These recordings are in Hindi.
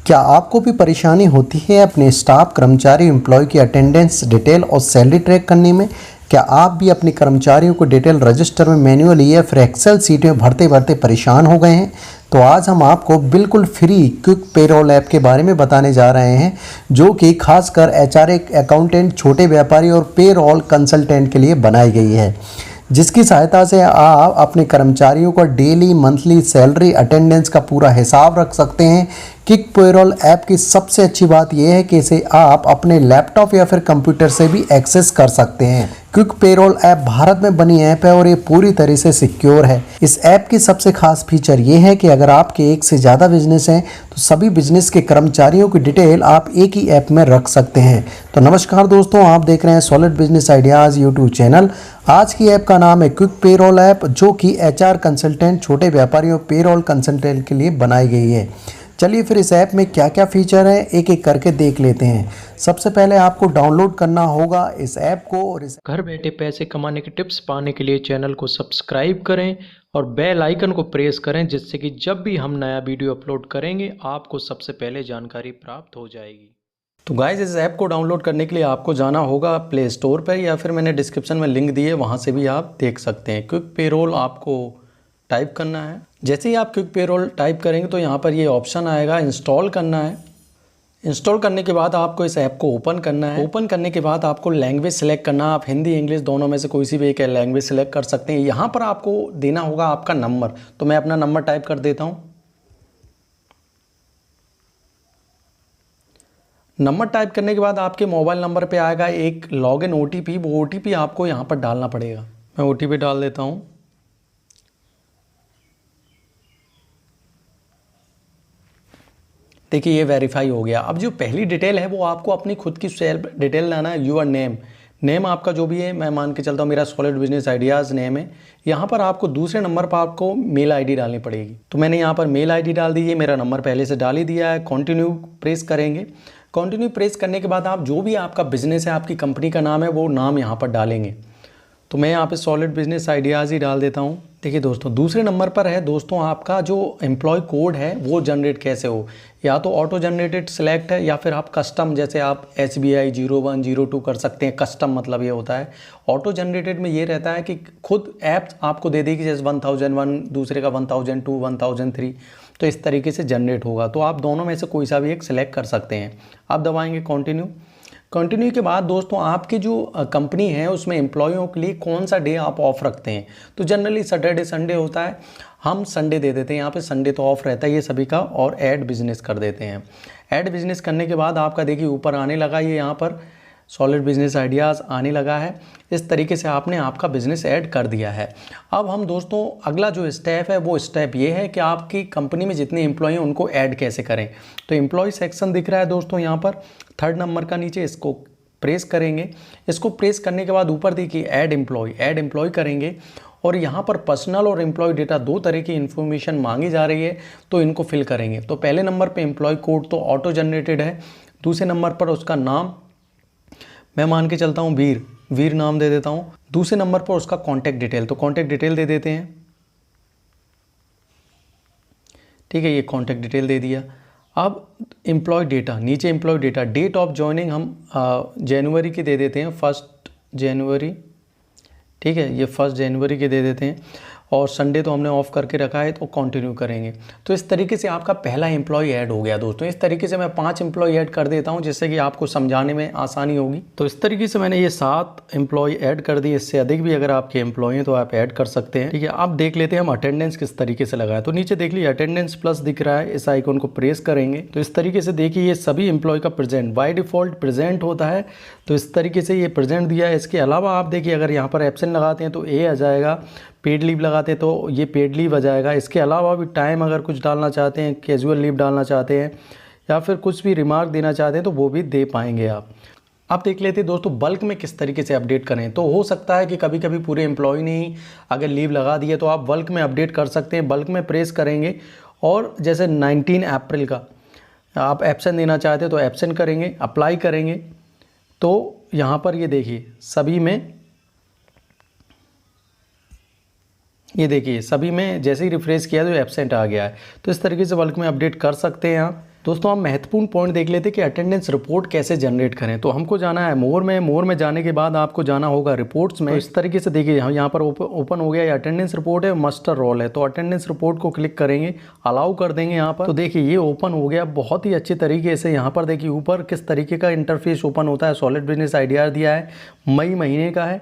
क्या आपको भी परेशानी होती है अपने स्टाफ कर्मचारी एम्प्लॉय की अटेंडेंस डिटेल और सैलरी ट्रैक करने में? क्या आप भी अपने कर्मचारियों को डिटेल रजिस्टर में मैन्युअली या फिर एक्सेल सीट में भरते भरते परेशान हो गए हैं? तो आज हम आपको बिल्कुल फ्री क्विक पेरोल ऐप के बारे में बताने जा रहे हैं, जो कि खासकर एचआर अकाउंटेंट, छोटे व्यापारी और पेरोल कंसल्टेंट के लिए बनाई गई है, जिसकी सहायता से आप अपने कर्मचारियों का डेली, मंथली सैलरी, अटेंडेंस का पूरा हिसाब रख सकते हैं। क्विक पेरोल ऐप की सबसे अच्छी बात यह है कि इसे आप अपने लैपटॉप या फिर कंप्यूटर से भी एक्सेस कर सकते हैं। क्विक पेरोल ऐप भारत में बनी ऐप है और ये पूरी तरह से सिक्योर है। इस ऐप की सबसे खास फीचर ये है कि अगर आपके एक से ज़्यादा बिजनेस हैं तो सभी बिजनेस के कर्मचारियों की डिटेल आप एक ही ऐप में रख सकते हैं। तो नमस्कार दोस्तों, आप देख रहे हैं solid business ideas YouTube channel. आज की ऐप का नाम है क्विक पेरोल ऐप, जो कि एचआर कंसल्टेंट, छोटे व्यापारियों, पेरोल कंसल्टेंट के लिए बनाई गई है। चलिए फिर इस ऐप में क्या क्या फीचर है एक एक करके देख लेते हैं। सबसे पहले आपको डाउनलोड करना होगा इस ऐप को, और इस घर बैठे पैसे कमाने के टिप्स पाने के लिए चैनल को सब्सक्राइब करें और बेल आइकन को प्रेस करें, जिससे कि जब भी हम नया वीडियो अपलोड करेंगे आपको सबसे पहले जानकारी प्राप्त हो जाएगी। तो गाइस, इस ऐप को डाउनलोड करने के लिए आपको जाना होगा प्ले स्टोर पर, या फिर मैंने डिस्क्रिप्शन में लिंक दिए, वहाँ से भी आप देख सकते हैं। क्विक पेरोल आपको टाइप करना है। जैसे ही आप क्विक पेरोल टाइप करेंगे तो यहाँ पर ये ऑप्शन आएगा इंस्टॉल करना है। इंस्टॉल करने के बाद आपको इस ऐप को ओपन करना है। ओपन करने के बाद आपको लैंग्वेज सेलेक्ट करना है। आप हिंदी, इंग्लिश दोनों में से कोई सी भी एक लैंग्वेज सेलेक्ट कर सकते हैं। यहाँ पर आपको देना होगा आपका नंबर, तो मैं अपना नंबर टाइप कर देता हूँ। नंबर टाइप करने के बाद आपके मोबाइल नंबर पे आएगा एक लॉगिन ओटीपी। वो ओटीपी आपको यहाँ पर डालना पड़ेगा। मैं ओटीपी डाल देता हूँ। देखिए, ये वेरीफाई हो गया। अब जो पहली डिटेल है वो आपको अपनी खुद की सेल्फ डिटेल लाना है। यूर नेम आपका जो भी है, मैं मान के चलता हूँ मेरा सॉलिड बिजनेस आइडियाज़ नेम है। यहाँ पर आपको दूसरे नंबर पर आपको मेल आईडी डालनी पड़ेगी। तो मैंने यहाँ पर मेल आईडी डाल दी है। मेरा नंबर पहले से डाल ही दिया है। कंटिन्यू प्रेस करेंगे। कंटिन्यू प्रेस करने के बाद आप जो भी आपका बिजनेस है, आपकी कंपनी का नाम है, वो नाम यहाँ पर डालेंगे। तो मैं यहाँ पे सॉलिड बिजनेस आइडियाज़ ही डाल देता हूँ। देखिए दोस्तों, दूसरे नंबर पर है दोस्तों आपका जो एम्प्लॉय कोड है वो जनरेट कैसे हो। या तो ऑटो जनरेटेड सिलेक्ट है, या फिर आप कस्टम, जैसे आप SBI 01 02 कर सकते हैं। कस्टम मतलब ये होता है। ऑटो जनरेटेड में ये रहता है कि खुद ऐप आपको दे देगी, जैसे 1001, दूसरे का 1002, 1003, तो इस तरीके से जनरेट होगा। तो आप दोनों में से कोई सा भी एक सिलेक्ट कर सकते हैं। आप दबाएंगे कंटिन्यू। कंटिन्यू के बाद दोस्तों आपकी जो कंपनी है उसमें एम्प्लॉयों के लिए कौन सा डे आप ऑफ रखते हैं। तो जनरली सैटरडे संडे होता है, हम संडे दे देते हैं। यहाँ पे संडे तो ऑफ रहता है ये सभी का, और ऐड बिजनेस कर देते हैं। ऐड बिजनेस करने के बाद आपका देखिए ऊपर आने लगा, ये यहाँ पर सॉलिड बिजनेस आइडियाज़ आने लगा है। इस तरीके से आपने आपका बिजनेस ऐड कर दिया है। अब हम दोस्तों अगला जो स्टेप है वो स्टेप ये है कि आपकी कंपनी में जितने एम्प्लॉय हैं उनको ऐड कैसे करें। तो एम्प्लॉय सेक्शन दिख रहा है दोस्तों यहाँ पर, थर्ड नंबर का नीचे, इसको प्रेस करेंगे। इसको प्रेस करने के बाद ऊपर देखिए ऐड एम्प्लॉय करेंगे, और यहाँ पर पर्सनल और एम्प्लॉय डेटा दो तरह की इन्फॉर्मेशन मांगी जा रही है, तो इनको फिल करेंगे। तो पहले नंबर पे एम्प्लॉय कोड तो ऑटो जनरेटेड है। दूसरे नंबर पर उसका नाम, मैं मान के चलता हूँ वीर नाम दे देता हूँ। दूसरे नंबर पर उसका कॉन्टैक्ट डिटेल, तो कॉन्टैक्ट डिटेल दे देते हैं। ठीक है, ये कॉन्टैक्ट डिटेल दे दिया। अब एम्प्लॉय डेटा, नीचे employee data, date of joining हम जनवरी की दे देते हैं, 1 जनवरी। ठीक है, ये 1 जनवरी के दे देते हैं, और संडे तो हमने ऑफ करके रखा है, तो कंटिन्यू करेंगे। तो इस तरीके से आपका पहला एम्प्लॉय ऐड हो गया दोस्तों। इस तरीके से मैं 5 एम्प्लॉय ऐड कर देता हूं, जिससे कि आपको समझाने में आसानी होगी। तो इस तरीके से मैंने ये 7 एम्प्लॉय ऐड कर दिए। इससे अधिक भी अगर आपके एम्प्लॉय हैं तो आप ऐड कर सकते हैं। ठीक है, अब देख लेते हैं हम अटेंडेंस किस तरीके से लगाए। तो नीचे देख लीजिए अटेंडेंस प्लस दिख रहा है, इस आइकन को प्रेस करेंगे तो इस तरीके से देखिए ये सभी एम्प्लॉय का प्रेजेंट बाय डिफॉल्ट प्रेजेंट होता है। तो इस तरीके से ये प्रेजेंट दिया है। इसके अलावा आप देखिए अगर यहाँ पर एब्सेंट लगाते हैं तो ए आ जाएगा, पेड लीव लगाते हैं तो ये पेड लीव आ जाएगा। इसके अलावा भी टाइम अगर कुछ डालना चाहते हैं, कैजुअल लीव डालना चाहते हैं, या फिर कुछ भी रिमार्क देना चाहते हैं तो वो भी दे पाएंगे आप। अब देख लेते हैं दोस्तों बल्क में किस तरीके से अपडेट करें। तो हो सकता है कि कभी कभी पूरे एम्प्लॉय ने ही अगर लीव लगा दी है, तो आप बल्क में अपडेट कर सकते हैं। बल्क में प्रेस करेंगे, और जैसे 19 अप्रैल का आप एब्सेंट देना चाहते हैं तो एब्सेंट करेंगे, अप्लाई करेंगे। तो यहाँ पर ये देखिए सभी में, ये देखिए सभी में जैसे ही रिफ्रेश किया तो एब्सेंट आ गया है। तो इस तरीके से बल्क में अपडेट कर सकते हैं आप। दोस्तों हम महत्वपूर्ण पॉइंट देख लेते हैं कि अटेंडेंस रिपोर्ट कैसे जनरेट करें। तो हमको जाना है मोर में जाने के बाद आपको जाना होगा रिपोर्ट्स में। तो इस तरीके से देखिए यहाँ पर ओपन हो गया, ये अटेंडेंस रिपोर्ट है, मास्टर रोल है। तो अटेंडेंस रिपोर्ट को क्लिक करेंगे, अलाउ कर देंगे यहाँ पर। तो देखिए ये ओपन हो गया बहुत ही अच्छे तरीके से। यहाँ पर देखिए ऊपर किस तरीके का इंटरफेस ओपन होता है, सॉलिड बिजनेस आइडिया दिया है, मई महीने का है।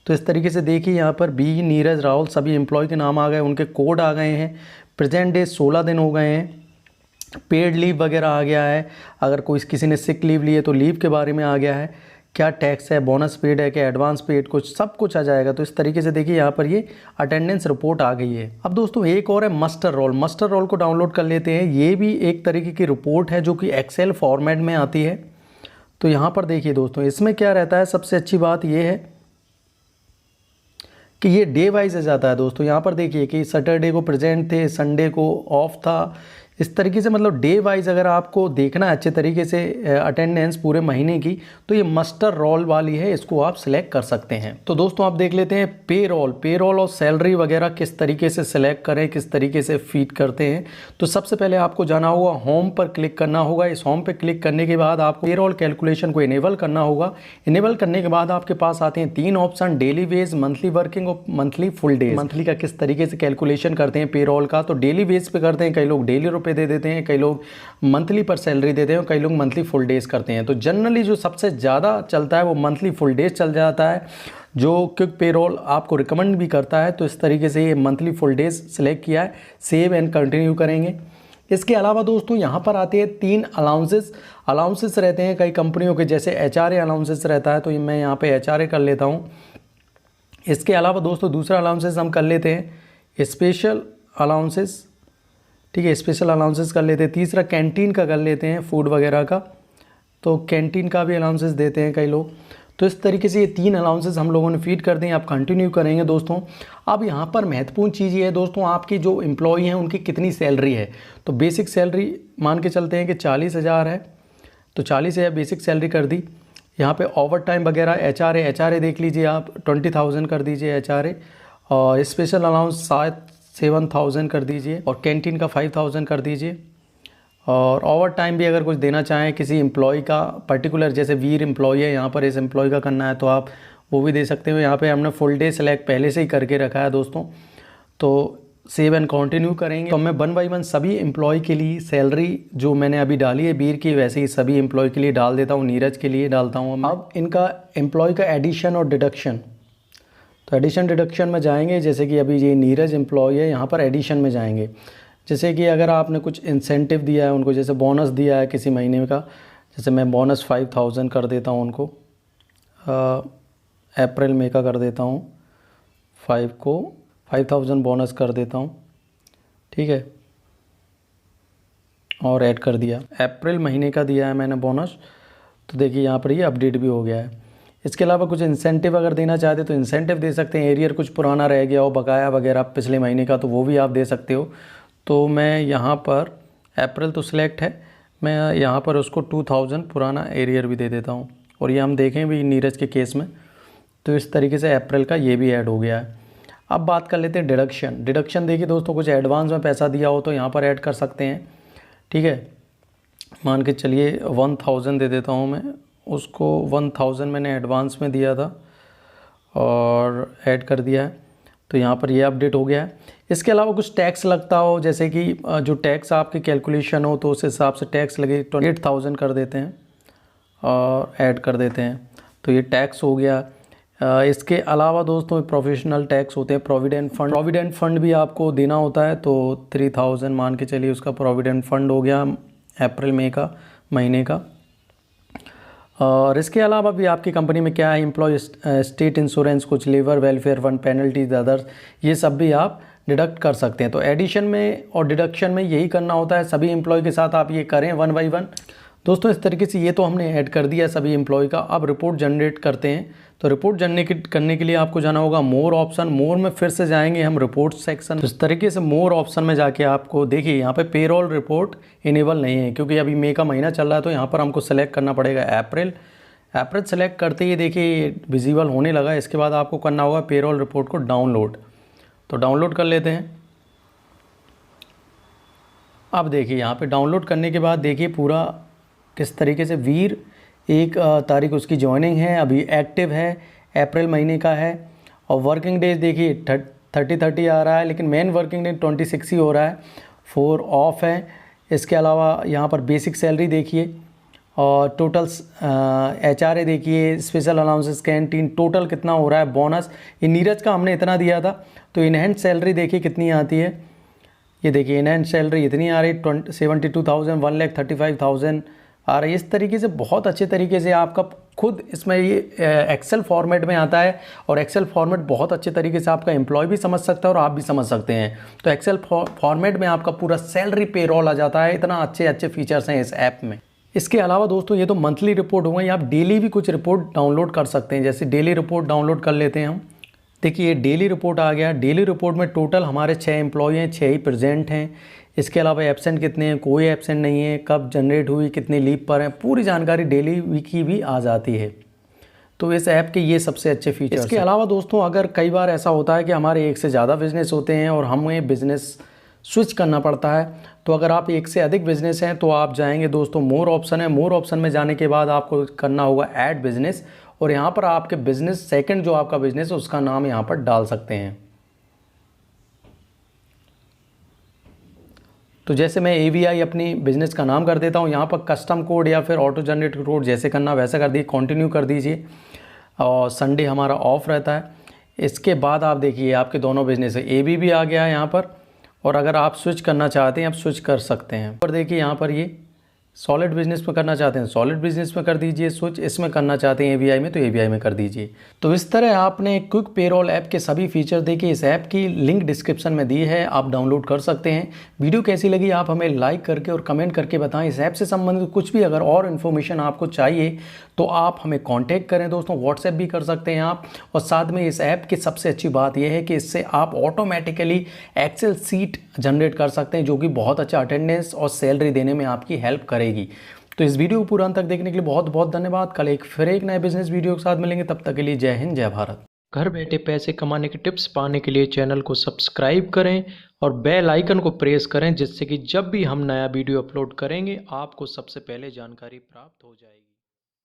तो इस तरीके से देखिए यहाँ पर बी नीरज राहुल सभी एम्प्लॉय के नाम आ गए, उनके कोड आ गए हैं, प्रेजेंट डे 16 दिन हो गए हैं, पेड लीव वगैरह आ गया है, अगर कोई किसी ने सिक लीव ली है तो लीव के बारे में आ गया है, क्या टैक्स है, बोनस पेड है, क्या एडवांस पेड, कुछ सब कुछ आ जाएगा। तो इस तरीके से देखिए यहाँ पर ये अटेंडेंस रिपोर्ट आ गई है। अब दोस्तों एक और है मास्टर रोल। मास्टर रोल को डाउनलोड कर लेते हैं। ये भी एक तरीके की रिपोर्ट है जो कि एक्सेल फॉर्मेट में आती है। तो यहाँ पर देखिए दोस्तों इसमें क्या रहता है, सबसे अच्छी बात ये है कि ये डे वाइज जाता है। दोस्तों यहाँ पर देखिए कि सैटरडे को प्रेजेंट थे, संडे को ऑफ था, इस तरीके से मतलब डे वाइज अगर आपको देखना है अच्छे तरीके से अटेंडेंस पूरे महीने की, तो ये मास्टर रोल वाली है, इसको आप सिलेक्ट कर सकते हैं। तो दोस्तों आप देख लेते हैं पे रोल और सैलरी वगैरह किस तरीके से सिलेक्ट करें, किस तरीके से फीड करते हैं। तो सबसे पहले आपको जाना होगा होम पर क्लिक करना होगा। इस होम पर क्लिक करने के बाद आपको पे रोल कैलकुलेशन को इनेबल करना होगा। इनेबल करने के बाद आपके पास आते हैं 3 option, daily veg, monthly working और मंथली फुल डेज। मंथली का किस तरीके से कैलकुलेशन करते हैं पे रोल का, तो डेली बेस पे करते हैं, कई लोग डेली रुपए दे देते हैं, कई लोग मंथली पर सैलरी देते हैं, कई लोग मंथली फुल डेज करते हैं। तो जनरली जो सबसे ज़्यादा चलता है वो मंथली फुल डेज चल जाता है, जो क्विक पे रोल आपको रिकमेंड भी करता है। तो इस तरीके से ये मंथली फुल डेज सेलेक्ट किया है, सेव एंड कंटिन्यू करेंगे। इसके अलावा दोस्तों यहाँ पर आते हैं 3 अलाउंसेस रहते हैं कई कंपनियों के, जैसे HRA अलाउंसेस रहता है, तो मैं यहाँ पे HRA कर लेता हूँ। इसके अलावा दोस्तों दूसरा अलाउंसेस हम कर लेते हैं स्पेशल अलाउंसेस, ठीक है, स्पेशल अलाउंसेस कर लेते हैं। तीसरा कैंटीन का कर लेते हैं, फूड वगैरह का, तो कैंटीन का भी अलाउंसेस देते हैं कई लोग। तो इस तरीके से ये 3 अलाउंसेस हम लोगों ने फीड कर दें। आप कंटिन्यू करेंगे दोस्तों। अब यहाँ पर महत्वपूर्ण चीज़ ये है दोस्तों, आपकी जो एम्प्लॉई हैं उनकी कितनी सैलरी है। तो बेसिक सैलरी मान के चलते हैं कि 40,000 है, तो 40,000 बेसिक सैलरी कर दी। यहाँ पे ओवर टाइम वगैरह HRA देख लीजिए आप, 20,000 कर दीजिए HRA, और स्पेशल अलाउंस 7,000 कर दीजिए, और कैंटीन का 5,000 कर दीजिए। और ओवर टाइम भी अगर कुछ देना चाहें किसी एम्प्लॉय का पर्टिकुलर, जैसे वीर एम्प्लॉय है, यहाँ पर इस एम्प्लॉय का करना है तो आप वो भी दे सकते हो। यहाँ पे हमने फुल डे सेलेक्ट पहले से ही करके रखा है दोस्तों। तो सेव एंड कंटिन्यू करेंगे। तो मैं 1 बाय 1 सभी एम्प्लॉय के लिए सैलरी जो मैंने अभी डाली है वीर की, वैसे ही सभी एम्प्लॉय के लिए डाल देता हूँ, नीरज के लिए डालता हूँ। अब इनका एम्प्लॉय का एडिशन और डिडक्शन, तो एडिशन डिडक्शन में जाएंगे। जैसे कि अभी ये नीरज एम्प्लॉय है, यहाँ पर एडिशन में जाएंगे। जैसे कि अगर आपने कुछ इंसेंटिव दिया है उनको, जैसे बोनस दिया है किसी महीने का, जैसे मैं बोनस 5,000 कर देता हूँ उनको, अप्रैल मई का कर देता हूँ, 5,000 बोनस कर देता हूँ, ठीक है, और ऐड कर दिया। अप्रैल महीने का दिया है मैंने बोनस, तो देखिए यहाँ पर ये अपडेट भी हो गया है। इसके अलावा कुछ इंसेंटिव अगर देना चाहते तो इंसेंटिव दे सकते हैं। एरियर कुछ पुराना रह गया हो, बकाया वगैरह पिछले महीने का, तो वो भी आप दे सकते हो। तो मैं यहाँ पर अप्रैल तो सिलेक्ट है, मैं यहाँ पर उसको 2,000 पुराना एरियर भी दे देता हूँ। और ये हम देखें भी नीरज के केस में, तो इस तरीके से अप्रैल का ये भी ऐड हो गया है। अब बात कर लेते हैं डिडक्शन देखिए दोस्तों, कुछ एडवांस में पैसा दिया हो तो यहाँ पर ऐड कर सकते हैं, ठीक है। मान के चलिए 1,000 दे देता हूँ मैं उसको, 1,000 मैंने एडवांस में दिया था और ऐड कर दिया है, तो यहाँ पर ये अपडेट हो गया है। इसके अलावा कुछ टैक्स लगता हो, जैसे कि जो टैक्स आपकी कैलकुलेशन हो तो उस हिसाब से टैक्स लगे, 28,000 कर देते हैं और ऐड कर देते हैं, तो ये टैक्स हो गया। इसके अलावा दोस्तों प्रोफेशनल टैक्स होते हैं, प्रोविडेंट फंड भी आपको देना होता है, तो 3,000 मान के चलिए उसका प्रोविडेंट फंड हो गया अप्रैल मई का महीने का। और इसके अलावा भी आपकी कंपनी में क्या है, एम्प्लॉय स्टेट इंश्योरेंस, कुछ labour welfare fund, penalties others, ये सब भी आप डिडक्ट कर सकते हैं। तो एडिशन में और डिडक्शन में यही करना होता है, सभी एम्प्लॉय के साथ आप ये करें 1 बाय 1 दोस्तों। इस तरीके से ये तो हमने ऐड कर दिया सभी एम्प्लॉय का। अब रिपोर्ट जनरेट करते हैं, तो रिपोर्ट करने के लिए आपको जाना होगा मोर ऑप्शन। मोर में फिर से जाएंगे हम रिपोर्ट सेक्शन। तो इस तरीके से मोर ऑप्शन में जाके आपको देखिए यहाँ पे पेरोल रिपोर्ट इनेबल नहीं है, क्योंकि अभी मई का महीना चल रहा है, तो यहाँ पर हमको सेलेक्ट करना पड़ेगा अप्रैल सेलेक्ट करते ही देखिए विजिबल होने लगा। इसके बाद आपको करना होगा पेरोल रिपोर्ट को डाउनलोड, तो डाउनलोड कर लेते हैं। अब देखिए यहाँ पे डाउनलोड करने के बाद देखिए पूरा किस तरीके से वीर 1 तारीख उसकी ज्वाइनिंग है, अभी एक्टिव है, अप्रैल महीने का है। और वर्किंग डेज देखिए 30 आ रहा है, लेकिन मेन वर्किंग डे 26 ही हो रहा है, 4 ऑफ है। इसके अलावा यहाँ पर बेसिक सैलरी देखिए और टोटल HRA देखिए, स्पेशल अलाउंसेस, कैंटीन, टोटल कितना हो रहा है, बोनस ये नीरज का हमने इतना दिया था। तो इनहेंस सैलरी देखिए कितनी आती है, ये देखिए इनहेंस सैलरी इतनी आ रही 72,000, 1,35,000 आ रही है। इस तरीके से बहुत अच्छे तरीके से आपका खुद इसमें ये एक्सेल फॉर्मेट में आता है, और एक्सेल फॉर्मेट बहुत अच्छे तरीके से आपका एम्प्लॉय भी समझ सकता है और आप भी समझ सकते हैं। तो एक्सेल फॉर्मेट में आपका पूरा सैलरी पेरोल आ जाता है। इतना अच्छे अच्छे फीचर्स हैं इस ऐप में। इसके अलावा दोस्तों ये तो मंथली रिपोर्ट हो गई, आप डेली भी कुछ रिपोर्ट डाउनलोड कर सकते हैं। जैसे डेली रिपोर्ट डाउनलोड कर लेते हैं हम। देखिए ये डेली रिपोर्ट आ गया। डेली रिपोर्ट में टोटल हमारे 6 एम्प्लॉय हैं, 6 ही प्रेजेंट हैं। इसके अलावा एब्सेंट कितने हैं, कोई एब्सेंट नहीं है, कब जनरेट हुई, कितने लीव पर हैं, पूरी जानकारी डेली की भी आ जाती है। तो इस ऐप के ये सबसे अच्छे फीचर्स। इसके अलावा दोस्तों अगर कई बार ऐसा होता है कि हमारे 1 से ज़्यादा बिजनेस होते हैं और हमें बिज़नेस स्विच करना पड़ता है, तो अगर आप 1 से अधिक बिजनेस हैं तो आप जाएंगे दोस्तों, मोर ऑप्शन है। मोर ऑप्शन में जाने के बाद आपको करना होगा ऐड बिजनेस, और यहाँ पर आपके बिजनेस सेकंड जो आपका बिजनेस है उसका नाम यहाँ पर डाल सकते हैं। तो जैसे मैं AVI अपनी बिज़नेस का नाम कर देता हूँ, यहाँ पर कस्टम कोड या फिर ऑटो जनरेट कोड जैसे करना वैसा कर दीजिए, कंटिन्यू कर दीजिए। और संडे हमारा ऑफ रहता है। इसके बाद आप देखिए आपके दोनों बिजनेस है, ABB आ गया है यहाँ पर, और अगर आप स्विच करना चाहते हैं आप स्विच कर सकते हैं। और देखिए यहाँ पर ये सॉलिड बिजनेस में करना चाहते हैं सॉलिड बिजनेस में कर दीजिए स्विच, इसमें करना चाहते हैं AVI में तो AVI में कर दीजिए। तो इस तरह आपने क्विक पेरोल ऐप के सभी फीचर देखिए। इस ऐप की लिंक डिस्क्रिप्शन में दी है, आप डाउनलोड कर सकते हैं। वीडियो कैसी लगी आप हमें लाइक करके और कमेंट करके बताएं। इस ऐप से संबंधित कुछ भी अगर और इन्फॉर्मेशन आपको चाहिए तो आप हमें कॉन्टैक्ट करें दोस्तों, व्हाट्सएप भी कर सकते हैं आप। और साथ में इस ऐप की सबसे अच्छी बात यह है कि इससे आप ऑटोमेटिकली एक्सेल सीट जनरेट कर सकते हैं, जो कि बहुत अच्छा अटेंडेंस और सैलरी देने में आपकी हेल्प करेगी। तो इस वीडियो को पूरा अंत तक देखने के लिए बहुत बहुत धन्यवाद। कल फिर एक नए बिजनेस वीडियो के साथ मिलेंगे, तब तक के लिए जय हिंद, जय भारत। घर बैठे पैसे कमाने के टिप्स पाने के लिए चैनल को सब्सक्राइब करें और बेल आइकन को प्रेस करें, जिससे कि जब भी हम नया वीडियो अपलोड करेंगे आपको सबसे पहले जानकारी प्राप्त हो जाएगी।